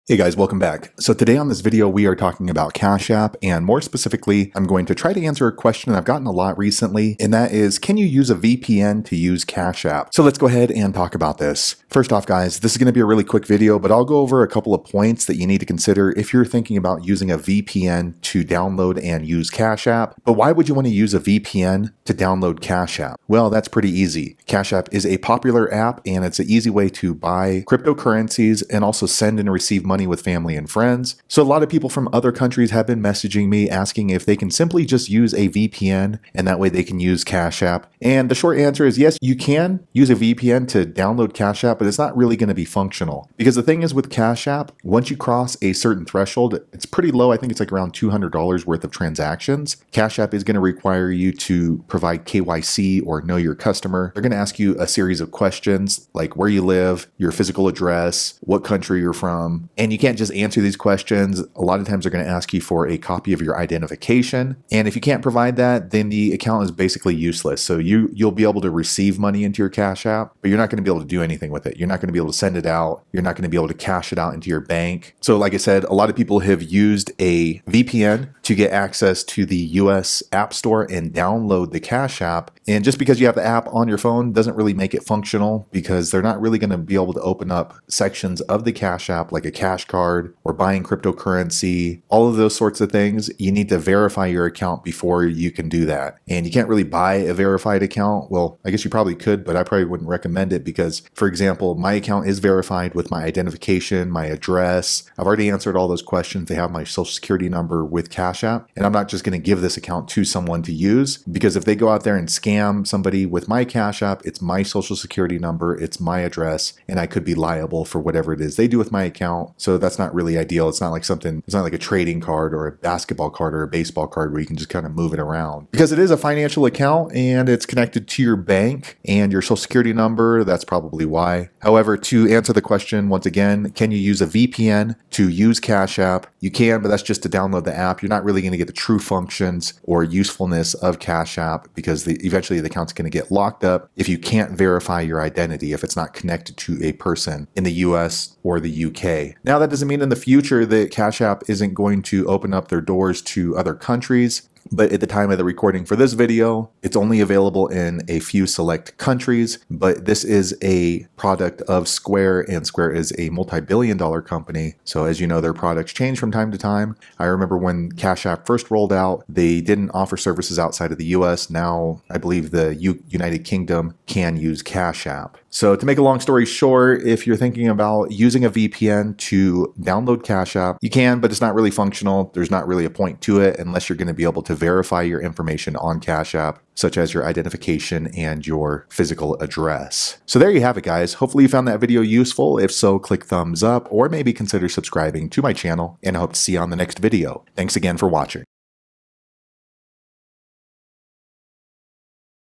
Hey guys, welcome back. So today on this video, we are talking about Cash App, and more specifically, I'm going to try to answer a question I've gotten a lot recently, and that is, can you use a VPN to use Cash App? So let's go ahead and talk about this. First off, guys, this is going to be a really quick video, but I'll go over a couple of points that you need to consider if you're thinking about using a VPN to download and use Cash App. But why would you want to use a VPN to download Cash App? Well, that's pretty easy. Cash App is a popular app, and it's an easy way to buy cryptocurrencies and also send and receive money with family and friends. So a lot of people from other countries have been messaging me asking if they can simply just use a VPN and that way they can use Cash App. And the short answer is yes, you can use a VPN to download Cash App, but it's not really going to be functional. Because the thing is with Cash App, once you cross a certain threshold, it's pretty low. I think it's like around $200 worth of transactions. Cash App is going to require you to provide KYC or know your customer. They're going to ask you a series of questions like where you live, your physical address, what country you're from, and you can't just answer these questions. A lot of times they're going to ask you for a copy of your identification. And if you can't provide that, then the account is basically useless. So you'll be able to receive money into your Cash App, but you're not going to be able to do anything with it. You're not going to be able to send it out. You're not going to be able to cash it out into your bank. So like I said, a lot of people have used a VPN to get access to the US App Store and download the Cash App. And just because you have the app on your phone doesn't really make it functional, because they're not really going to be able to open up sections of the Cash App like a cash card or buying cryptocurrency, all of those sorts of things. You need to verify your account before you can do that. And you can't really buy a verified account. Well, I guess you probably could, but I probably wouldn't recommend it because, for example, my account is verified with my identification, my address. I've already answered all those questions. They have my social security number with Cash App. And I'm not just going to give this account to someone to use, because if they go out there and scam somebody with my Cash App, it's my social security number, it's my address, and I could be liable for whatever it is they do with my account. So that's not really ideal. It's not like a trading card or a basketball card or a baseball card where you can just kind of move it around, because it is a financial account and it's connected to your bank and your social security number. That's probably why. However, to answer the question once again, can you use a VPN to use Cash App? You can, but that's just to download the app. You're not really going to get the true functions or usefulness of Cash App, because eventually the account's going to get locked up if you can't verify your identity, if it's not connected to a person in the US or the UK. Now, that doesn't mean in the future that Cash App isn't going to open up their doors to other countries. But at the time of the recording for this video, it's only available in a few select countries. But this is a product of Square, and Square is a multi-billion-dollar company. So as you know, their products change from time to time. I remember when Cash App first rolled out, they didn't offer services outside of the US. Now, I believe the United Kingdom can use Cash App. So to make a long story short, if you're thinking about using a VPN to download Cash App, you can, but it's not really functional. There's not really a point to it unless you're going to be able to verify your information on Cash App, such as your identification and your physical address. So there you have it, guys. Hopefully you found that video useful. If so, click thumbs up or maybe consider subscribing to my channel, and I hope to see you on the next video. Thanks again for watching.